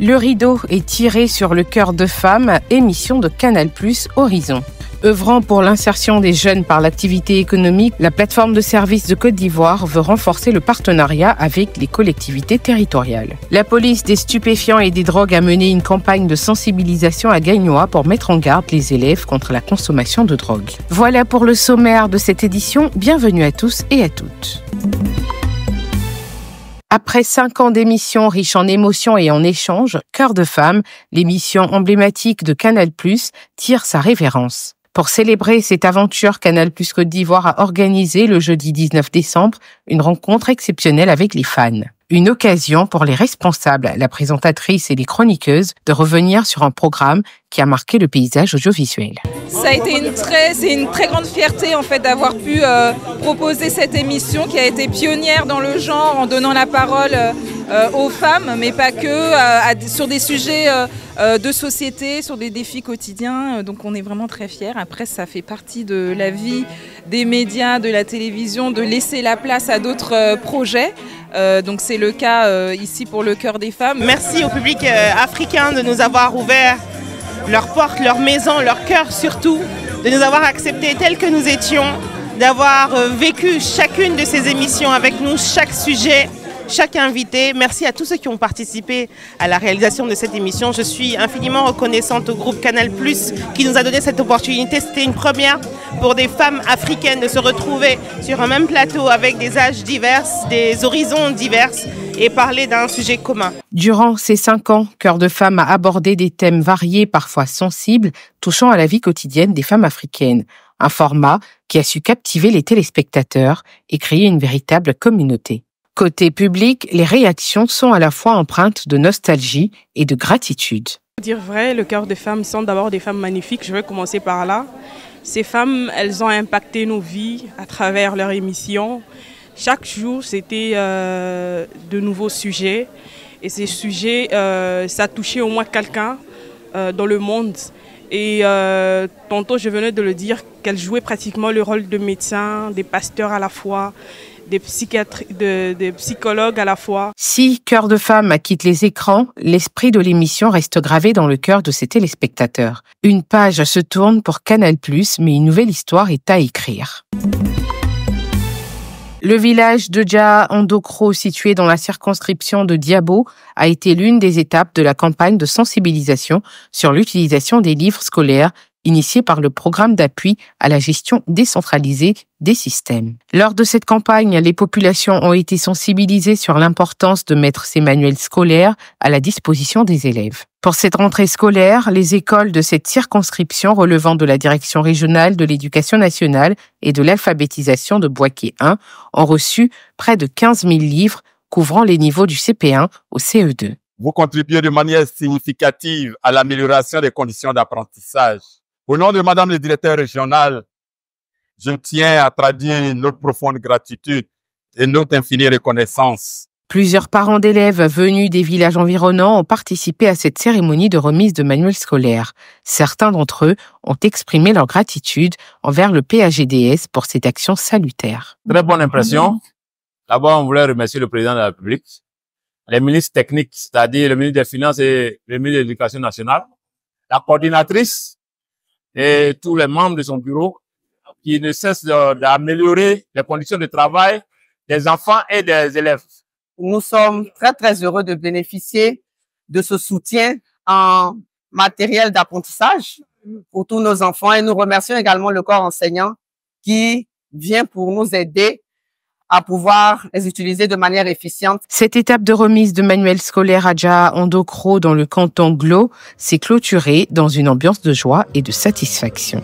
Le rideau est tiré sur le cœur de femme, émission de Canal+ Horizon. Œuvrant pour l'insertion des jeunes par l'activité économique, la plateforme de services de Côte d'Ivoire veut renforcer le partenariat avec les collectivités territoriales. La police des stupéfiants et des drogues a mené une campagne de sensibilisation à Gagnoa pour mettre en garde les élèves contre la consommation de drogue. Voilà pour le sommaire de cette édition. Bienvenue à tous et à toutes. Après 5 ans d'émissions riches en émotions et en échanges, Cœur de femme, l'émission emblématique de Canal+, tire sa révérence. Pour célébrer cette aventure, Canal+ Côte d'Ivoire a organisé le jeudi 19 décembre une rencontre exceptionnelle avec les fans. Une occasion pour les responsables, la présentatrice et les chroniqueuses de revenir sur un programme qui a marqué le paysage audiovisuel. Ça a été une très grande fierté en fait d'avoir pu proposer cette émission qui a été pionnière dans le genre en donnant la parole aux femmes, mais pas que, sur des sujets de société, sur des défis quotidiens. Donc on est vraiment très fiers. Après, ça fait partie de la vie des médias, de la télévision, de laisser la place à d'autres projets. Donc c'est le cas ici pour le Cœur des femmes. Merci au public africain de nous avoir ouvert leurs portes, leurs maisons, leur cœur surtout, de nous avoir acceptés tels que nous étions, d'avoir vécu chacune de ces émissions avec nous, chaque sujet, chaque invité. Merci à tous ceux qui ont participé à la réalisation de cette émission. Je suis infiniment reconnaissante au groupe Canal+, qui nous a donné cette opportunité. C'était une première pour des femmes africaines de se retrouver sur un même plateau avec des âges divers, des horizons divers et parler d'un sujet commun. Durant ces 5 ans, Cœur de femme a abordé des thèmes variés, parfois sensibles, touchant à la vie quotidienne des femmes africaines. Un format qui a su captiver les téléspectateurs et créer une véritable communauté. Côté public, les réactions sont à la fois empreintes de nostalgie et de gratitude. Pour dire vrai, le Cœur des femmes sont d'abord des femmes magnifiques. Je vais commencer par là. Ces femmes, elles ont impacté nos vies à travers leur émission. Chaque jour, c'était de nouveaux sujets. Et ces sujets, ça touchait au moins quelqu'un dans le monde. Et tantôt, je venais de le dire, qu'elles jouaient pratiquement le rôle de médecins, des pasteurs à la fois, des psychiatres, des psychologues à la fois. Si Cœur de femme quitte les écrans, l'esprit de l'émission reste gravé dans le cœur de ses téléspectateurs. Une page se tourne pour Canal+, mais une nouvelle histoire est à écrire. Le village de Dja Ndokro, situé dans la circonscription de Diabo, a été l'une des étapes de la campagne de sensibilisation sur l'utilisation des livres scolaires initiée par le programme d'appui à la gestion décentralisée des systèmes. Lors de cette campagne, les populations ont été sensibilisées sur l'importance de mettre ces manuels scolaires à la disposition des élèves. Pour cette rentrée scolaire, les écoles de cette circonscription relevant de la direction régionale de l'éducation nationale et de l'alphabétisation de Bouaké 1 ont reçu près de 15 000 livres couvrant les niveaux du CP1 au CE2. Vous contribuez de manière significative à l'amélioration des conditions d'apprentissage. Au nom de Madame le directeur régional, je tiens à traduire notre profonde gratitude et notre infinie reconnaissance. Plusieurs parents d'élèves venus des villages environnants ont participé à cette cérémonie de remise de manuels scolaires. Certains d'entre eux ont exprimé leur gratitude envers le PAGDS pour cette action salutaire. Très bonne impression. D'abord, on voulait remercier le président de la République, les ministres techniques, c'est-à-dire le ministre des Finances et le ministre de l'Éducation nationale, la coordinatrice et tous les membres de son bureau qui ne cessent d'améliorer les conditions de travail des enfants et des élèves. Nous sommes très heureux de bénéficier de ce soutien en matériel d'apprentissage pour tous nos enfants et nous remercions également le corps enseignant qui vient pour nous aider à pouvoir les utiliser de manière efficiente. Cette étape de remise de manuels scolaires à Dja Ndokro dans le canton Glo s'est clôturée dans une ambiance de joie et de satisfaction.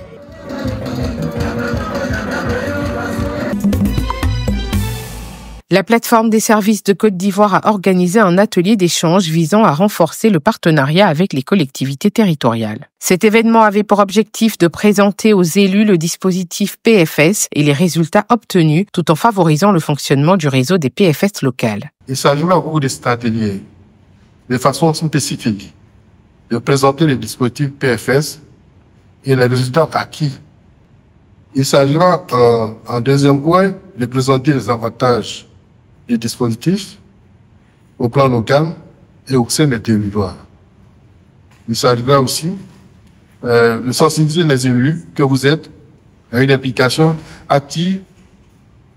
La plateforme des services de Côte d'Ivoire a organisé un atelier d'échange visant à renforcer le partenariat avec les collectivités territoriales. Cet événement avait pour objectif de présenter aux élus le dispositif PFS et les résultats obtenus tout en favorisant le fonctionnement du réseau des PFS locales. Il s'agira au cours de cet atelier, de façon spécifique, de présenter le dispositif PFS et les résultats acquis. Il s'agira, en deuxième point, de présenter les avantages du dispositif au plan local et au sein des territoires. Il s'agira aussi de sensibiliser les élus que vous êtes à une implication active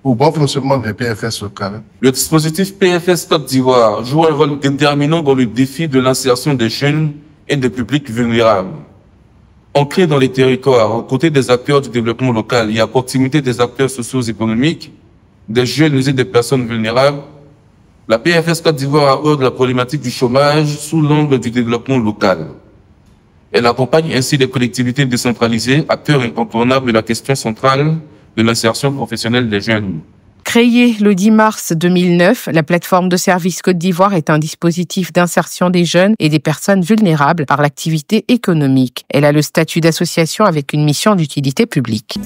au bon fonctionnement des PFS locales. Le dispositif PFS Côte d'Ivoire joue un rôle déterminant dans le défi de l'insertion des jeunes et des publics vulnérables. Ancré dans les territoires, aux côtés des acteurs du développement local et à proximité des acteurs socio-économiques, des jeunes et des personnes vulnérables, la PFS Côte d'Ivoire aborde la problématique du chômage sous l'angle du développement local. Elle accompagne ainsi les collectivités décentralisées, acteurs incontournables de la question centrale de l'insertion professionnelle des jeunes. Créée le 10 mars 2009, la plateforme de services Côte d'Ivoire est un dispositif d'insertion des jeunes et des personnes vulnérables par l'activité économique. Elle a le statut d'association avec une mission d'utilité publique.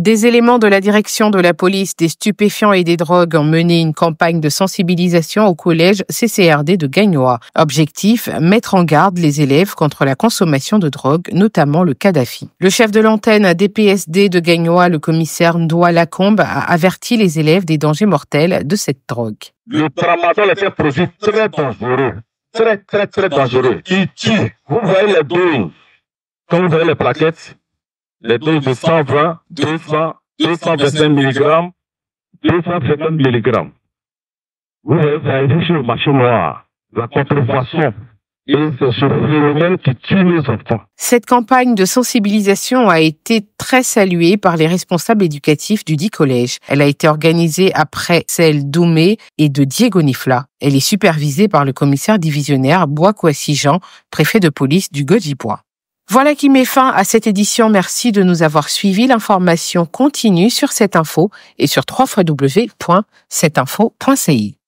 Des éléments de la direction de la police des stupéfiants et des drogues ont mené une campagne de sensibilisation au collège CCRD de Gagnoa. Objectif, mettre en garde les élèves contre la consommation de drogue, notamment le Kadhafi. Le chef de l'antenne DPSD de Gagnoa, le commissaire Ndoua Lacombe, a averti les élèves des dangers mortels de cette drogue. Le tramadol est un produit très dangereux. Très dangereux. Il tue. Vous voyez les doses. Quand vous voyez les plaquettes, les doses de 120, 200, 225 mg, 250 mg. Vous voyez sur le marché noir, la contrefaçon. Et c'est ce phénomène qui tue les enfants. Cette campagne de sensibilisation a été très saluée par les responsables éducatifs du dit collège. Elle a été organisée après celle d'Oumé et de Diego Nifla. Elle est supervisée par le commissaire divisionnaire Bois-Kouassi Jean, préfet de police du Godjibois. Voilà qui met fin à cette édition. Merci de nous avoir suivis. L'information continue sur cette info et sur www.cetinfo.ci.